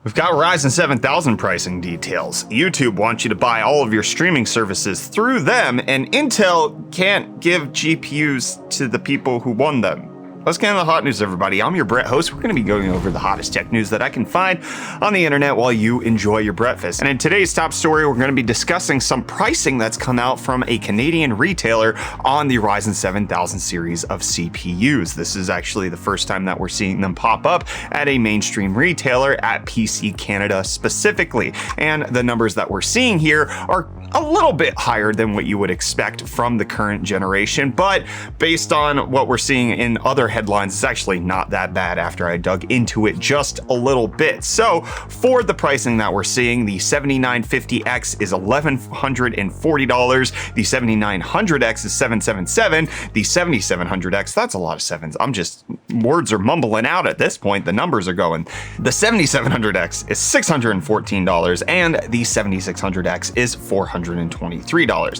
We've got Ryzen 7000 pricing details. YouTube wants you to buy all of your streaming services through them, and Intel can't give GPUs to the people who won them. Let's get into the hot news, everybody. I'm your Brett host. We're going to be going over the hottest tech news that I can find on the internet while you enjoy your breakfast. And in today's top story, we're going to be discussing some pricing that's come out from a Canadian retailer on the Ryzen 7000 series of CPUs. This is actually the first time that we're seeing them pop up at a mainstream retailer, at PC Canada specifically. And the numbers that we're seeing here are a little bit higher than what you would expect from the current generation, but based on what we're seeing in other headlines, it's actually not that bad after I dug into it just a little bit. So for the pricing that we're seeing, the 7950X is $1,140, the 7900X is $777, the 7700X, that's a lot of sevens. Words are mumbling out at this point, the numbers are going. The 7700X is $614, and the 7600X is $423.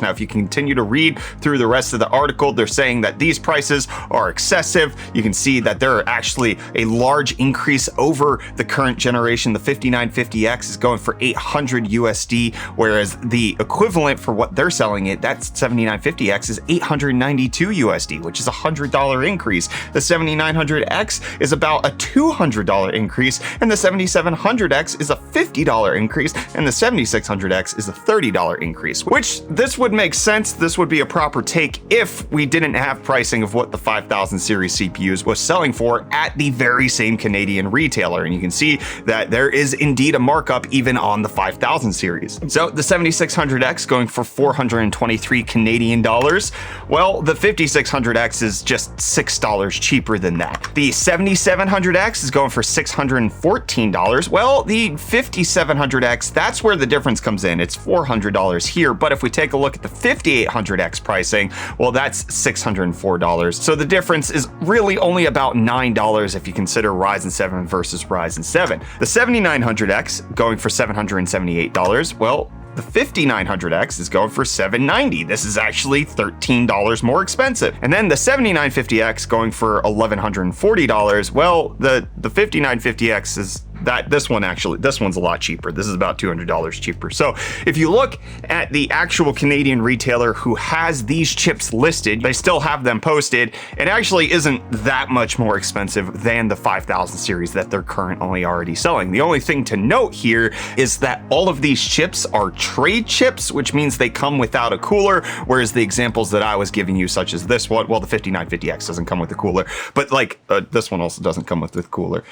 Now, if you continue to read through the rest of the article, they're saying that these prices are excessive. You can see that there are actually a large increase over the current generation. The 5950X is going for 800 USD, whereas the equivalent for what they're selling it, that 7950X is 892 USD, which is a $100 increase. The 7900X is about a $200 increase, and the 7700X is a $50 increase, and the 7600X is a $30 increase, which this would make sense. This would be a proper take if we didn't have pricing of what the 5000 series CPUs was selling for at the very same Canadian retailer. And you can see that there is indeed a markup even on the 5000 series. So the 7600X going for 423 Canadian dollars. Well, the 5600X is just $6 cheaper than that. The 7700X is going for $614. Well, the 5700X, that's where the difference comes in. It's $400 here, but if we take a look at the 5800X pricing, well, that's $604. So the difference is really only about $9 if you consider Ryzen 7 versus Ryzen 7. The 7900X going for $778. Well, the 5900X is going for $790. This is actually $13 more expensive. And then the 7950X going for $1,140. Well, the 5950X is this one's a lot cheaper. This is about $200 cheaper. So if you look at the actual Canadian retailer who has these chips listed, they still have them posted. It actually isn't that much more expensive than the 5000 series that they're currently already selling. The only thing to note here is that all of these chips are trade chips, which means they come without a cooler, whereas the examples that I was giving you, such as this one, well, the 5950X doesn't come with a cooler, but like this one also doesn't come with the cooler.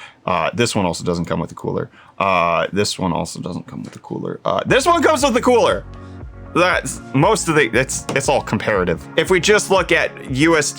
This one also doesn't come with the cooler. This one also doesn't come with the cooler. This one comes with the cooler. That's most of it's all comparative. If we just look at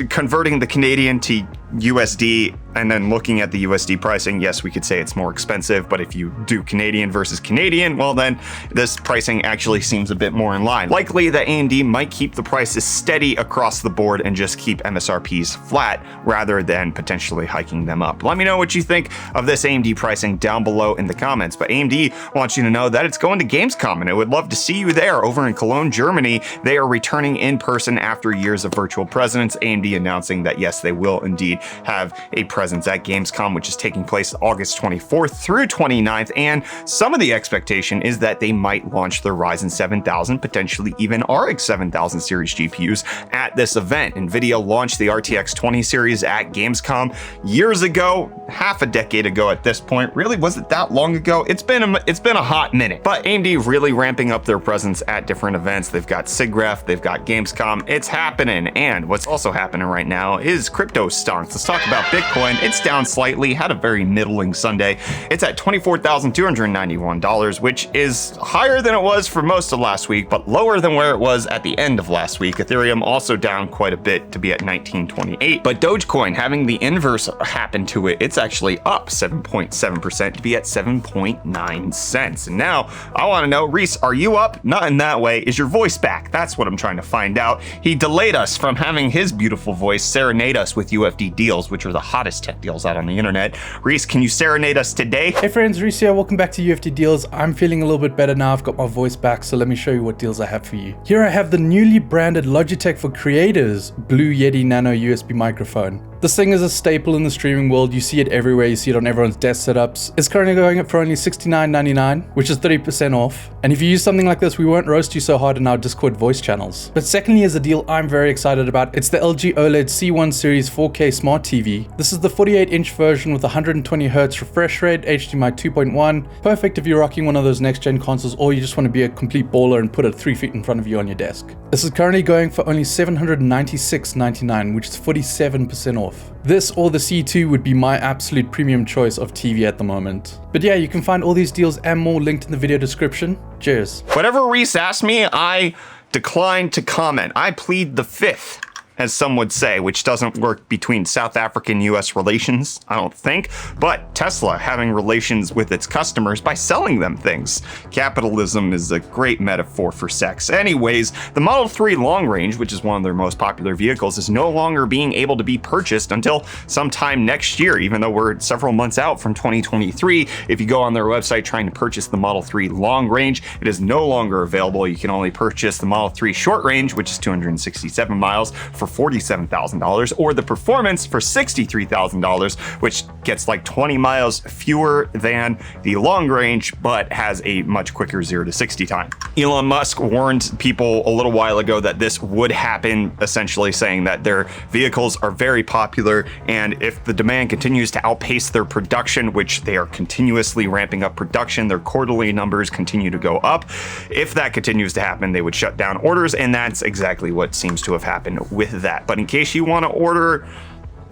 converting the Canadian to USD and then looking at the USD pricing, yes, we could say it's more expensive, but if you do Canadian versus Canadian, well, then this pricing actually seems a bit more in line. Likely that AMD might keep the prices steady across the board and just keep MSRPs flat rather than potentially hiking them up. Let me know what you think of this AMD pricing down below in the comments, but AMD wants you to know that it's going to Gamescom, and I would love to see you there over in Cologne, Germany. They are returning in person after years of virtual presence. AMD announcing that yes, they will indeed have a presence at Gamescom, which is taking place August 24th through 29th, and some of the expectation is that they might launch their Ryzen 7000, potentially even RX 7000 series GPUs at this event. NVIDIA launched the RTX 20 series at Gamescom years ago, half a decade ago at this point. Really, was it that long ago? It's been a hot minute, but AMD really ramping up their presence at different events. They've got SIGGRAPH, they've got Gamescom, it's happening. And what's also happening right now is Cryptostonks. Let's talk about Bitcoin. It's down slightly, had a very middling Sunday. It's at $24,291, which is higher than it was for most of last week, but lower than where it was at the end of last week. Ethereum also down quite a bit to be at 1928, but Dogecoin having the inverse happen to it. It's actually up 7.7% to be at 7.9 cents. And now I want to know, Reece, are you up? Not in that way. Is your voice back? That's what I'm trying to find out. He delayed us from having his beautiful voice serenade us with UFD Deals, which are the hottest tech deals out on the internet. Reece, can you serenade us today? Hey friends, Reece here. Welcome back to UFD Deals. I'm feeling a little bit better now. I've got my voice back, so let me show you what deals I have for you. Here I have the newly branded Logitech for Creators Blue Yeti Nano USB microphone. This thing is a staple in the streaming world. You see it everywhere. You see it on everyone's desk setups. It's currently going up for only $69.99, which is 30% off. And if you use something like this, we won't roast you so hard in our Discord voice channels. But secondly is a deal I'm very excited about. It's the LG OLED C1 Series 4K Smart TV. This is the 48-inch version with 120Hz refresh rate, HDMI 2.1. Perfect if you're rocking one of those next-gen consoles or you just want to be a complete baller and put it 3 feet in front of you on your desk. This is currently going for only $796.99, which is 47% off. This or the C2 would be my absolute premium choice of TV at the moment. But yeah, you can find all these deals and more linked in the video description. Cheers. Whatever Reece asked me, I declined to comment. I plead the fifth, as some would say, which doesn't work between South African US relations, I don't think, but Tesla having relations with its customers by selling them things. Capitalism is a great metaphor for sex. Anyways, the Model 3 long range, which is one of their most popular vehicles, is no longer being able to be purchased until sometime next year, even though we're several months out from 2023. If you go on their website trying to purchase the Model 3 long range, it is no longer available. You can only purchase the Model 3 short range, which is 267 miles, for $47,000, or the Performance for $63,000, which gets like 20 miles fewer than the long range, but has a much quicker 0 to 60 time. Elon Musk warned people a little while ago that this would happen, essentially saying that their vehicles are very popular, and if the demand continues to outpace their production, which they are continuously ramping up production, their quarterly numbers continue to go up. If that continues to happen, they would shut down orders, and that's exactly what seems to have happened with that. But in case you want to order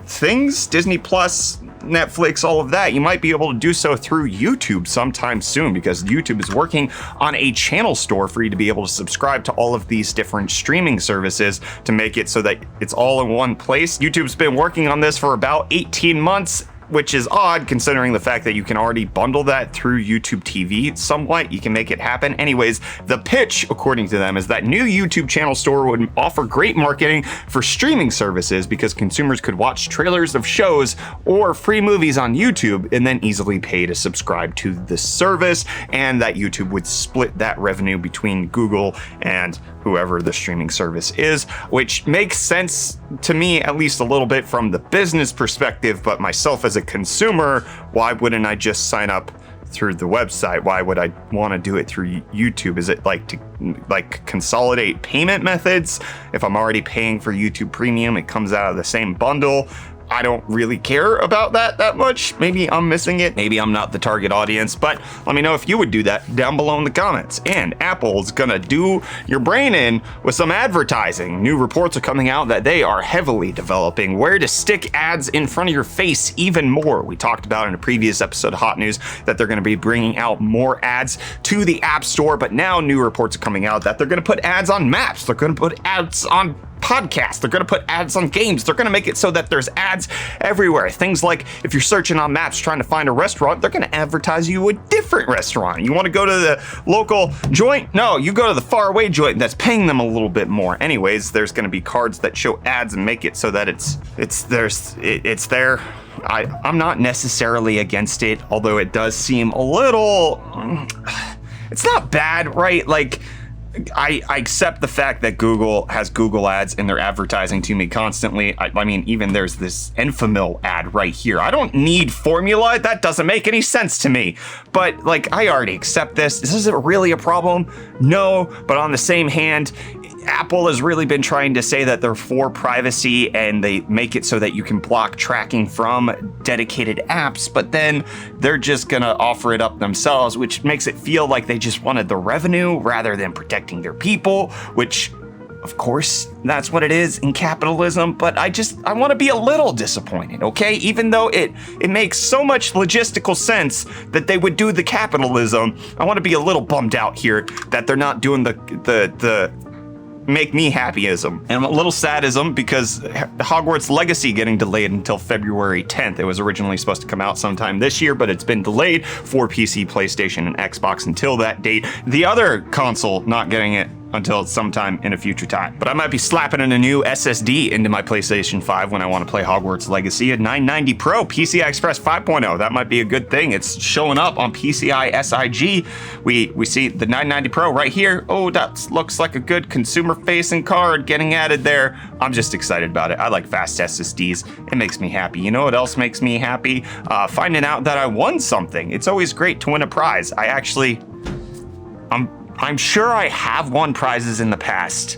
things, Disney Plus, Netflix, all of that, you might be able to do so through YouTube sometime soon, because YouTube is working on a channel store for you to be able to subscribe to all of these different streaming services to make it so that it's all in one place. YouTube's been working on this for about 18 months, which is odd considering the fact that you can already bundle that through YouTube TV somewhat. You can make it happen. Anyways, the pitch, according to them, is that new YouTube channel store would offer great marketing for streaming services because consumers could watch trailers of shows or free movies on YouTube and then easily pay to subscribe to the service, and that YouTube would split that revenue between Google and whoever the streaming service is, which makes sense to me, at least a little bit from the business perspective. But myself as a consumer, why wouldn't I just sign up through the website? Why would I want to do it through YouTube? Is it like to consolidate payment methods? If I'm already paying for YouTube Premium, it comes out of the same bundle. I don't really care about that much. Maybe I'm missing it. Maybe I'm not the target audience, but let me know if you would do that down below in the comments. And Apple's gonna do your brain in with some advertising. New reports are coming out that they are heavily developing where to stick ads in front of your face even more. We talked about in a previous episode of Hot News that they're gonna be bringing out more ads to the App Store, but now new reports are coming out that they're gonna put ads on maps. They're gonna put ads on podcasts. They're going to put ads on games. They're going to make it so that there's ads everywhere. Things like if you're searching on maps trying to find a restaurant, they're going to advertise you a different restaurant. You want to go to the local joint? No, you go to the faraway joint that's paying them a little bit more. Anyways, there's going to be cards that show ads and make it so that it's there. I'm not necessarily against it, although it does seem a little, it's not bad, right? Like, I accept the fact that Google has Google ads and they're advertising to me constantly. I mean, even there's this Enfamil ad right here. I don't need formula. That doesn't make any sense to me. But like, I already accept this. Is it really a problem? No, but on the same hand, Apple has really been trying to say that they're for privacy and they make it so that you can block tracking from dedicated apps, but then they're just gonna offer it up themselves, which makes it feel like they just wanted the revenue rather than protecting their people, which of course, that's what it is in capitalism, but I want to be a little disappointed, okay? Even though it makes so much logistical sense that they would do the capitalism, I want to be a little bummed out here that they're not doing the make me happyism. And I'm a little sadism because Hogwarts Legacy getting delayed until February 10th. It was originally supposed to come out sometime this year, but it's been delayed for PC, PlayStation, and Xbox until that date. The other console not getting it until sometime in a future time. But I might be slapping in a new SSD into my PlayStation 5 when I want to play Hogwarts Legacy. A 990 Pro PCI Express 5.0. That might be a good thing. It's showing up on PCI SIG. We see the 990 Pro right here. Oh, that looks like a good consumer-facing card getting added there. I'm just excited about it. I like fast SSDs. It makes me happy. You know what else makes me happy? Finding out that I won something. It's always great to win a prize. I'm sure I have won prizes in the past,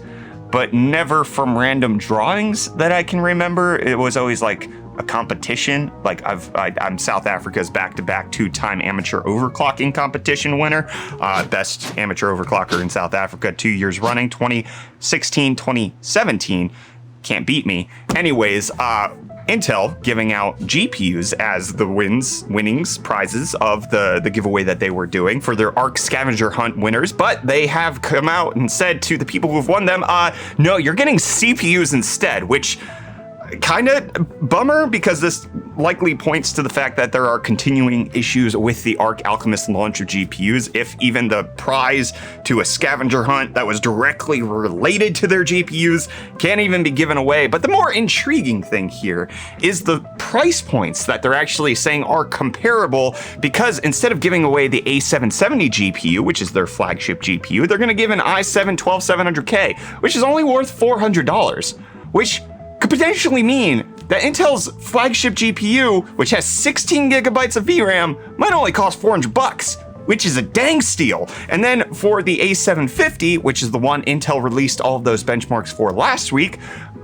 but never from random drawings that I can remember. It was always like a competition. Like I'm South Africa's back-to-back 2-time amateur overclocking competition winner. Best amateur overclocker in South Africa 2 years running, 2016, 2017. Can't beat me. Anyways, Intel giving out GPUs as the winnings prizes of the giveaway that they were doing for their ARC scavenger hunt winners, but they have come out and said to the people who've won them, no, you're getting CPUs instead, which kind of bummer, because this likely points to the fact that there are continuing issues with the Arc Alchemist launcher GPUs. If even the prize to a scavenger hunt that was directly related to their GPUs can't even be given away. But the more intriguing thing here is the price points that they're actually saying are comparable, because instead of giving away the A770 GPU, which is their flagship GPU, they're going to give an i7 12700K, which is only worth $400, which could potentially mean that Intel's flagship GPU, which has 16 gigabytes of VRAM, might only cost $400, which is a dang steal. And then for the A750, which is the one Intel released all of those benchmarks for last week,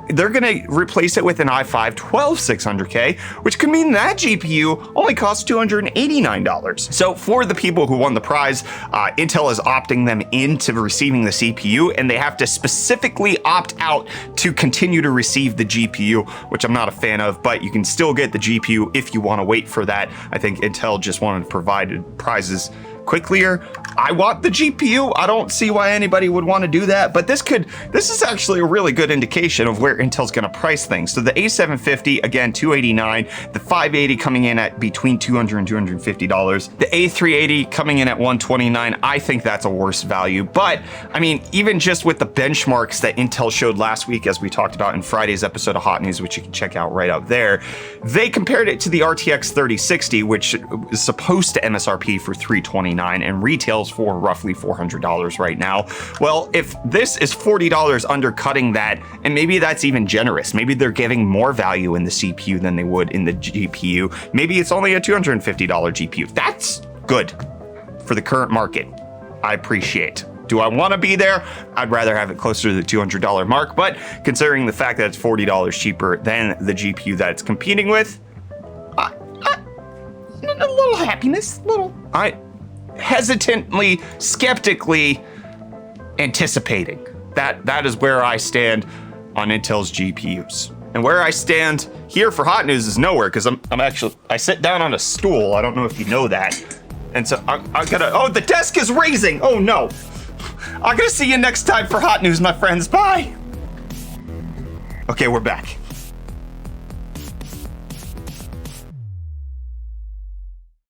they're going to replace it with an i5 12600K, which could mean that GPU only costs $289. So for the people who won the prize, Intel is opting them into receiving the CPU, and they have to specifically opt out to continue to receive the GPU, which I'm not a fan of, but you can still get the GPU if you want to wait for that. I think Intel just wanted to provide prizes quicker. I want the GPU. I don't see why anybody would want to do that, but this is actually a really good indication of where Intel's going to price things. So the A750, again, $289, the 580 coming in at between $200 and $250, the A380 coming in at $129. I think that's a worse value, but I mean, even just with the benchmarks that Intel showed last week, as we talked about in Friday's episode of Hot News, which you can check out right up there, they compared it to the RTX 3060, which is supposed to MSRP for $329 and retails for roughly $400 right now. Well, if this is $40 undercutting that, and maybe that's even generous, maybe they're giving more value in the CPU than they would in the GPU. Maybe it's only a $250 GPU. That's good for the current market. I appreciate. Do I want to be there? I'd rather have it closer to the $200 mark, but considering the fact that it's $40 cheaper than the GPU that it's competing with, a little happiness, I hesitantly, skeptically anticipating. That is where I stand on Intel's GPUs. And where I stand here for Hot News is nowhere, because I sit down on a stool. I don't know if you know that. And so I gotta, oh, the desk is raising. Oh no. I'm gonna see you next time for Hot News, my friends. Bye. Okay, we're back.